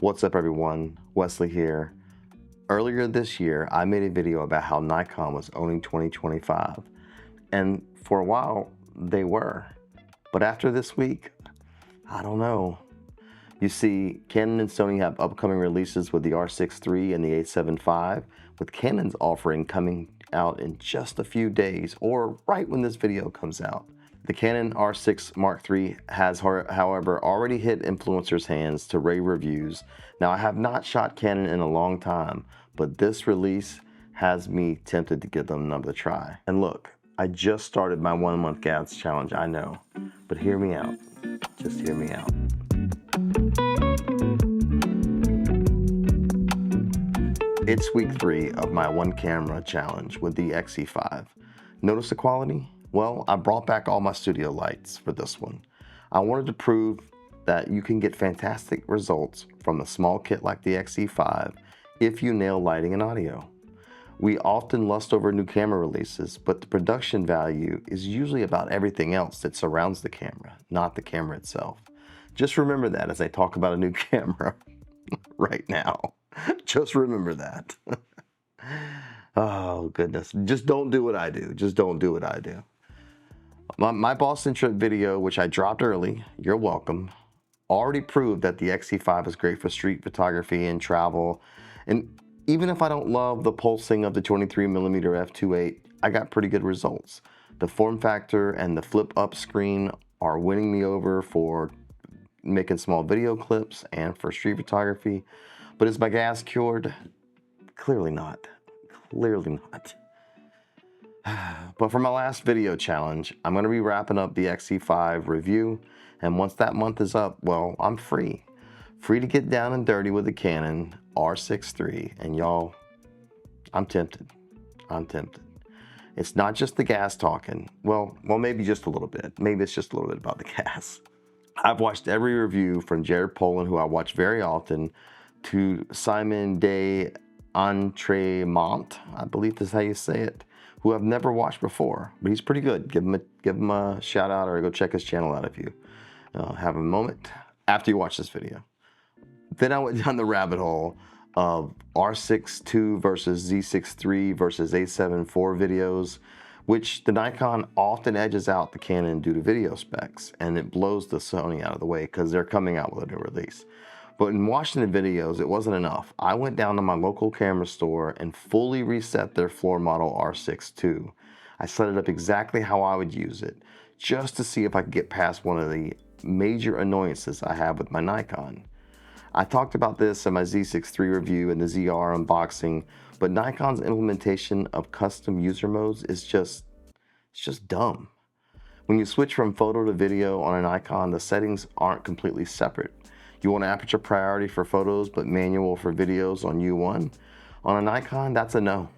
What's up everyone, Wesley here. Earlier this year, I made a video about how Nikon was owning 2025, and for a while, they were. But after this week, I don't know. You see, Canon and Sony have upcoming releases with the R6iii and the A7 V, with Canon's offering coming out in just a few days, or right when this video comes out. The Canon R6 Mark III has, however, already hit influencers' hands to rave reviews. Now, I have not shot Canon in a long time, but this release has me tempted to give them another try. And look, I just started my 1 month GADS challenge, I know, but hear me out. Just hear me out. It's week 3 of my 1 camera challenge with the XE5. Notice the quality? Well, I brought back all my studio lights for this one. I wanted to prove that you can get fantastic results from a small kit like the XE5 if you nail lighting and audio. We often lust over new camera releases, but the production value is usually about everything else that surrounds the camera, not the camera itself. Just remember that as I talk about a new camera right now. Just remember that. Oh, goodness. Just don't do what I do. Just don't do what I do. My Boston trip video, which I dropped early, you're welcome, already proved that the XE5 is great for street photography and travel. And even if I don't love the pulsing of the 23mm f2.8, I got pretty good results. The form factor and the flip up screen are winning me over for making small video clips and for street photography. But is my gas cured? Clearly not. Clearly not. But for my last video challenge, I'm going to be wrapping up the XE5 review, and once that month is up, well, I'm free. Free to get down and dirty with the Canon R6iii, and y'all, I'm tempted. I'm tempted. It's not just the gas talking. Well, maybe just a little bit. Maybe it's just a little bit about the gas. I've watched every review from Jared Poland, who I watch very often, to Simon de Entremont, I believe that's how you say it, who I've never watched before, but he's pretty good. Give him a shout out, or go check his channel out if you have a moment after you watch this video. Then I went down the rabbit hole of R6 II versus Z6iii versus A7 IV videos, which the Nikon often edges out the Canon due to video specs, and it blows the Sony out of the way because they're coming out with a new release. But in watching the videos, it wasn't enough. I went down to my local camera store and fully reset their floor model R6 II. I set it up exactly how I would use it, just to see if I could get past one of the major annoyances I have with my Nikon. I talked about this in my Z6iii review and the ZR unboxing, but Nikon's implementation of custom user modes is just dumb. When you switch from photo to video on a Nikon, the settings aren't completely separate. You want aperture priority for photos, but manual for videos on U1. On a Nikon, that's a no.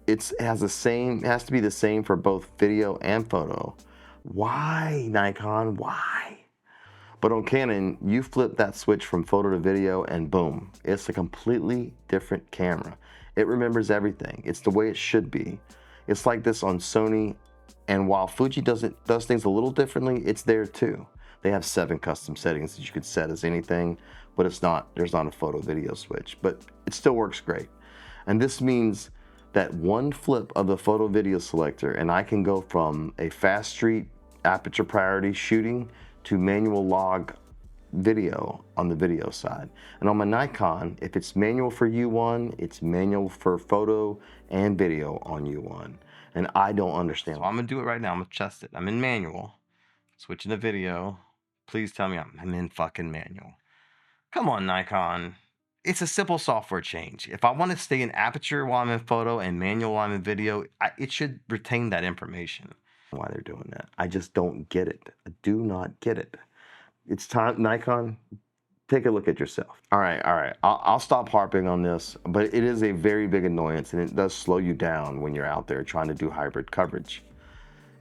It has to be the same for both video and photo. Why, Nikon? Why? But on Canon, you flip that switch from photo to video and boom, it's a completely different camera. It remembers everything. It's the way it should be. It's like this on Sony, and while Fuji does things a little differently, it's there too. They have 7 custom settings that you could set as anything, but there's not a photo video switch, but it still works great. And this means that one flip of the photo video selector and I can go from a fast street aperture priority shooting to manual log video on the video side. And on my Nikon, if it's manual for U1, it's manual for photo and video on U1. And I don't understand. So I'm gonna do it right now. I'm gonna test it. I'm in manual, switching to video. Please tell me I'm in fucking manual. Come on, Nikon. It's a simple software change. If I want to stay in aperture while I'm in photo and manual while I'm in video, it should retain that information. Why they're doing that? I just don't get it. I do not get it. It's time, Nikon, take a look at yourself. All right. I'll stop harping on this, but it is a very big annoyance, and it does slow you down when you're out there trying to do hybrid coverage.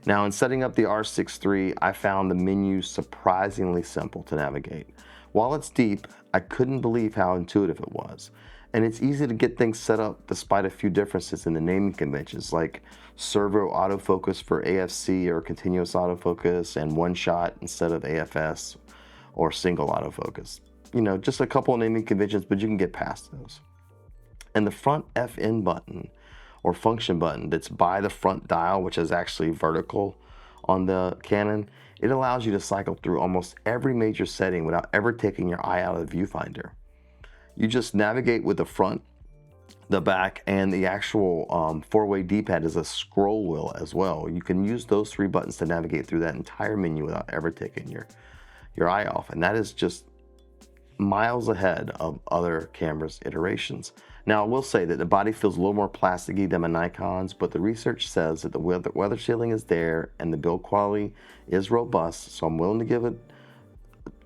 Now, in setting up the R6iii, I found the menu surprisingly simple to navigate. While it's deep, I couldn't believe how intuitive it was. And it's easy to get things set up despite a few differences in the naming conventions, like servo autofocus for AFC or continuous autofocus, and one shot instead of AFS or single autofocus. you know, just a couple of naming conventions, but you can get past those. And the front FN button or function button that's by the front dial, which is actually vertical on the Canon, it allows you to cycle through almost every major setting without ever taking your eye out of the viewfinder. You just navigate with the front, the back, and the actual four-way D-pad is a scroll wheel as well. You can use those three buttons to navigate through that entire menu without ever taking your eye off. And that is just miles ahead of other cameras' iterations. Now, I will say that the body feels a little more plasticky than my Nikon's, but the research says that the weather sealing is there and the build quality is robust, so I'm willing to give it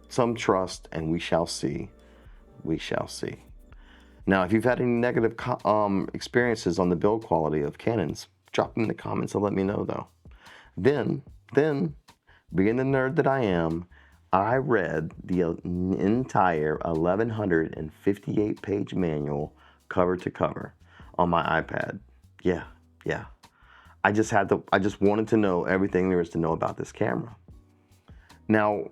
some trust, and we shall see. We shall see. Now, if you've had any negative experiences on the build quality of Canons, drop them in the comments and let me know, though. Then, being the nerd that I am, I read the entire 1158-page manual cover to cover on my iPad. Yeah. I just wanted to know everything there is to know about this camera. Now,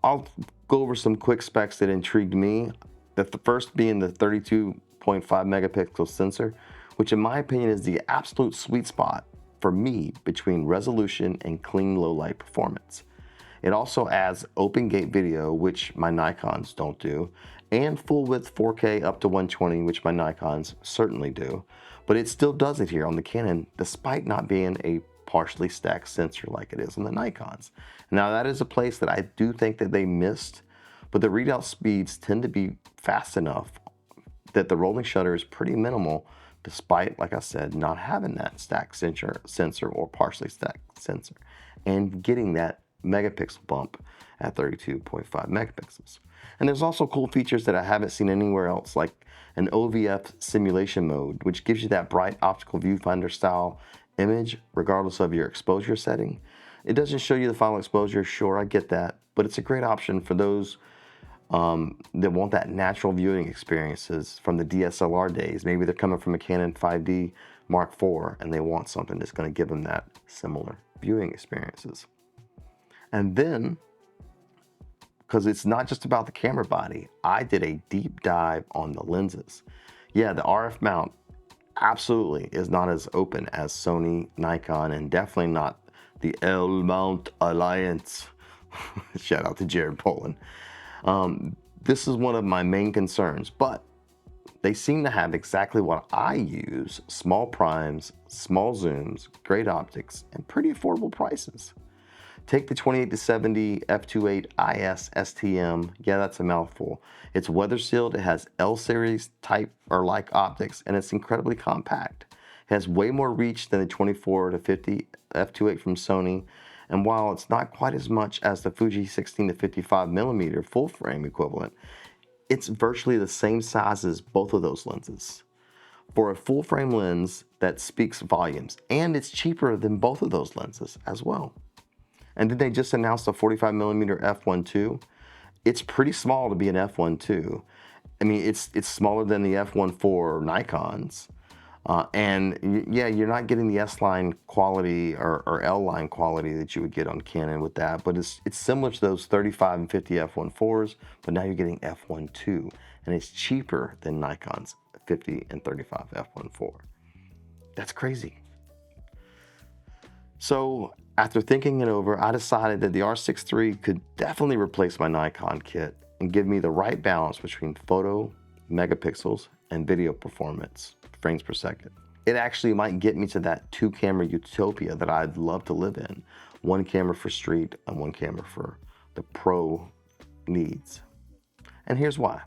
I'll go over some quick specs that intrigued me. The first being the 32.5 megapixel sensor, which in my opinion is the absolute sweet spot for me between resolution and clean low light performance. It also adds open gate video, which my Nikons don't do, and full width 4K up to 120, which my Nikons certainly do, but it still does it here on the Canon despite not being a partially stacked sensor like it is on the Nikons. Now, that is a place that I do think that they missed, but the readout speeds tend to be fast enough that the rolling shutter is pretty minimal despite, like I said, not having that stacked sensor or partially stacked sensor and getting that megapixel bump at 32.5 megapixels. And there's also cool features that I haven't seen anywhere else, like an OVF simulation mode, which gives you that bright optical viewfinder style image regardless of your exposure setting. It doesn't show you the final exposure, sure, I get that, but it's a great option for those that want that natural viewing experiences from the DSLR days. Maybe they're coming from a Canon 5D Mark IV and they want something that's going to give them that similar viewing experiences. And then, because it's not just about the camera body, I did a deep dive on the lenses. Yeah, the RF mount absolutely is not as open as Sony, Nikon, and definitely not the L mount Alliance. Shout out to Jared Poland. This is one of my main concerns, but they seem to have exactly what I use: small primes, small zooms, great optics, and pretty affordable prices. Take the 28-70 f2.8 IS STM. Yeah, that's a mouthful. It's weather sealed, it has L series type or like optics, and it's incredibly compact. It has way more reach than the 24-50 f2.8 from Sony, and while it's not quite as much as the Fuji 16-55mm full frame equivalent, it's virtually the same size as both of those lenses. For a full frame lens, that speaks volumes, and it's cheaper than both of those lenses as well. And did they just announce the 45mm f1.2? It's pretty small to be an f1.2. I mean, it's smaller than the f1.4 Nikons. And yeah, you're not getting the S-line quality or L-line quality that you would get on Canon with that, but it's similar to those 35 and 50 f1.4s, but now you're getting f1.2, and it's cheaper than Nikon's 50 and 35 f1.4. That's crazy. So after thinking it over, I decided that the R6iii could definitely replace my Nikon kit and give me the right balance between photo, megapixels, and video performance, frames per second. It actually might get me to that two-camera utopia that I'd love to live in. One camera for street and one camera for the pro needs. And here's why.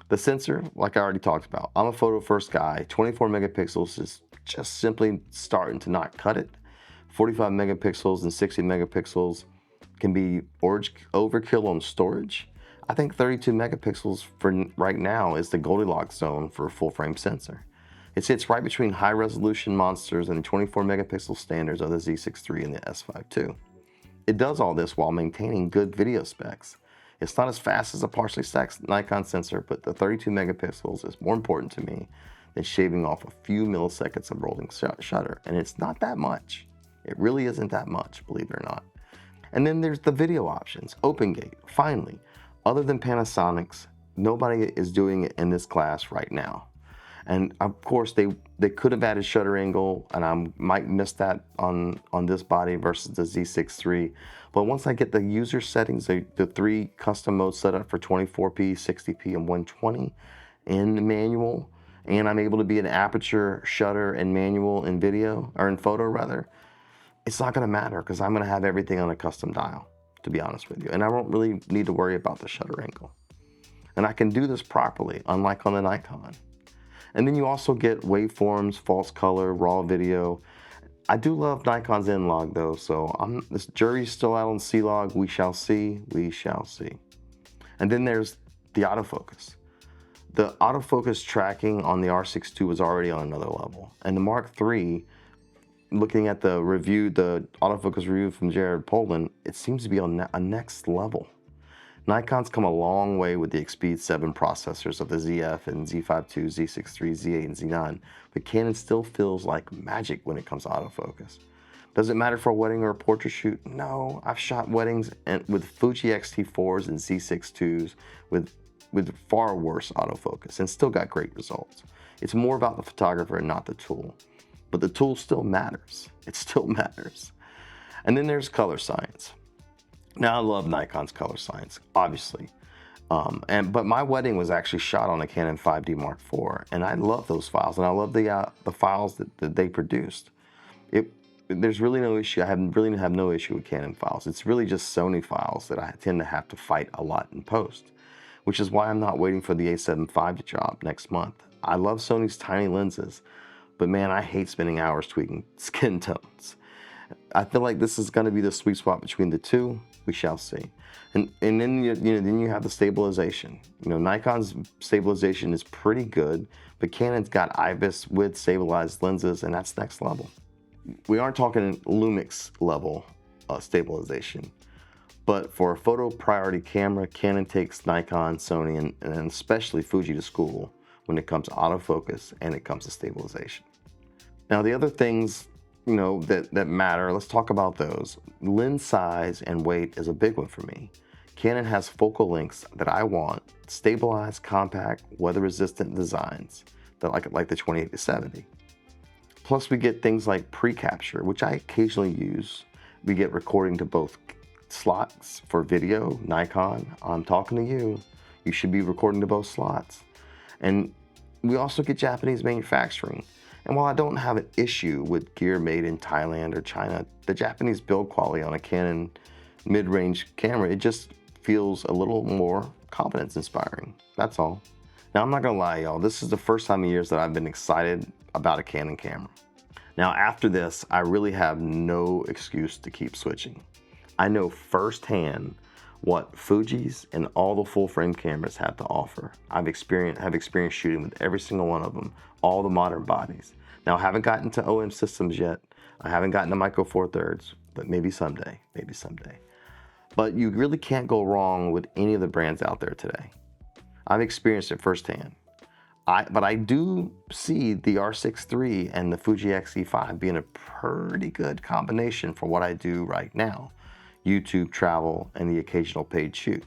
The sensor, like I already talked about, I'm a photo first guy. 24 megapixels is just simply starting to not cut it. 45 megapixels and 60 megapixels can be overkill on storage. I think 32 megapixels for right now is the Goldilocks zone for a full frame sensor. It sits right between high resolution monsters and 24 megapixel standards of the Z6iii and the S5 II. It does all this while maintaining good video specs. It's not as fast as a partially stacked Nikon sensor, but the 32 megapixels is more important to me than shaving off a few milliseconds of rolling shutter, and it's not that much. It really isn't that much, believe it or not. And then there's the video options. OpenGate, finally. Other than Panasonic's Nobody is doing it in this class right now. And of course, they could have added shutter angle, and I might miss that on this body versus the Z6iii. But once I get the user settings, the 3 custom modes set up for 24p, 60p, and 120 in manual, and I'm able to be an aperture, shutter, and manual in video, or in photo rather, it's not gonna matter because I'm gonna have everything on a custom dial, to be honest with you. And I won't really need to worry about the shutter angle. And I can do this properly, unlike on the Nikon. And then you also get waveforms, false color, raw video. I do love Nikon's N-Log though, so this jury's still out on C-Log. We shall see, we shall see. And then there's the autofocus. The autofocus tracking on the R6iii was already on another level. And the Mark III, looking at the review, the autofocus review from Jared Poland, it seems to be on a next level. Nikon's come a long way with the Expeed 7 processors of the ZF and Z5 II, Z6iii, Z8, and Z9, but Canon still feels like magic when it comes to autofocus. Does it matter for a wedding or a portrait shoot? No, I've shot weddings with Fuji X-T4s and Z6 IIs with far worse autofocus and still got great results. It's more about the photographer and not the tool, but the tool still matters. It still matters. And then there's color science. Now I love Nikon's color science, obviously, but my wedding was actually shot on a Canon 5D Mark IV, and I love those files, and I love the files that they produced. There's really no issue. I really have no issue with Canon files. It's really just Sony files that I tend to have to fight a lot in post, which is why I'm not waiting for the A7 IV to drop next month. I love Sony's tiny lenses, but man, I hate spending hours tweaking skin tones. I feel like this is going to be the sweet spot between the two. We shall see. And then then you have the stabilization. Nikon's stabilization is pretty good, but Canon's got IBIS with stabilized lenses, and that's next level. We aren't talking Lumix level stabilization, but for a photo priority camera, Canon takes Nikon, Sony, and especially Fuji to school when it comes to autofocus and it comes to stabilization. Now the other things that matter, let's talk about those. Lens size and weight is a big one for me. Canon has focal lengths that I want, stabilized, compact, weather-resistant designs that like the 28-70. Plus we get things like pre-capture, which I occasionally use. We get recording to both slots for video. Nikon, I'm talking to you. You should be recording to both slots. And we also get Japanese manufacturing. And while I don't have an issue with gear made in Thailand or China, the Japanese build quality on a Canon mid-range camera, it just feels a little more confidence inspiring. That's all. Now, I'm not gonna lie, y'all, this is the first time in years that I've been excited about a Canon camera. Now, after this, I really have no excuse to keep switching. I know firsthand what Fuji's and all the full frame cameras have to offer. Have experienced shooting with every single one of them, all the modern bodies. Now I haven't gotten to OM systems yet. I haven't gotten to Micro Four Thirds, but maybe someday, maybe someday. But you really can't go wrong with any of the brands out there today. I've experienced it firsthand. But I do see the R6iii and the Fuji X-E5 being a pretty good combination for what I do right now. YouTube, travel, and the occasional paid shoot.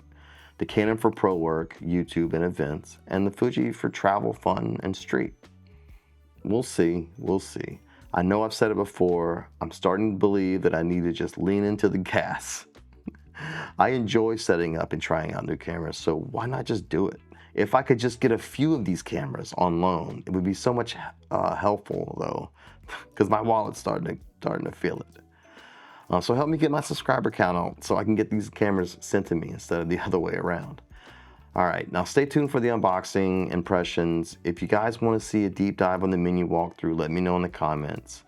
The Canon for pro work, YouTube, and events, and the Fuji for travel, fun, and street. We'll see, we'll see. I know I've said it before, I'm starting to believe that I need to just lean into the gas. I enjoy setting up and trying out new cameras, so why not just do it? If I could just get a few of these cameras on loan, it would be so much helpful though, because my wallet's starting to feel it. So help me get my subscriber count out so I can get these cameras sent to me instead of the other way around. All right, now stay tuned for the unboxing impressions. If you guys want to see a deep dive on the menu walkthrough, let me know in the comments.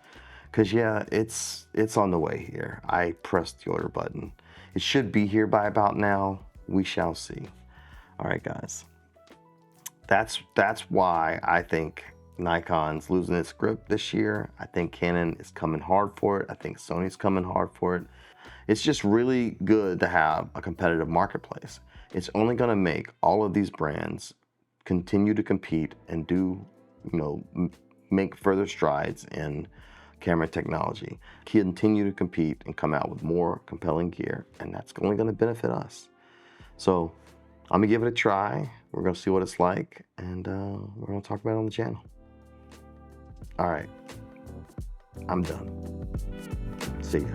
Because yeah, it's on the way here. I pressed the order button. It should be here by about now. We shall see. All right, guys. That's why I think Nikon's losing its grip this year. I think Canon is coming hard for it. I think Sony's coming hard for it. It's just really good to have a competitive marketplace. It's only going to make all of these brands continue to compete and do, make further strides in camera technology, continue to compete and come out with more compelling gear, and that's only going to benefit us. So I'm gonna give it a try. We're gonna see what it's like, and we're gonna talk about it on the channel. All right, I'm done. See ya.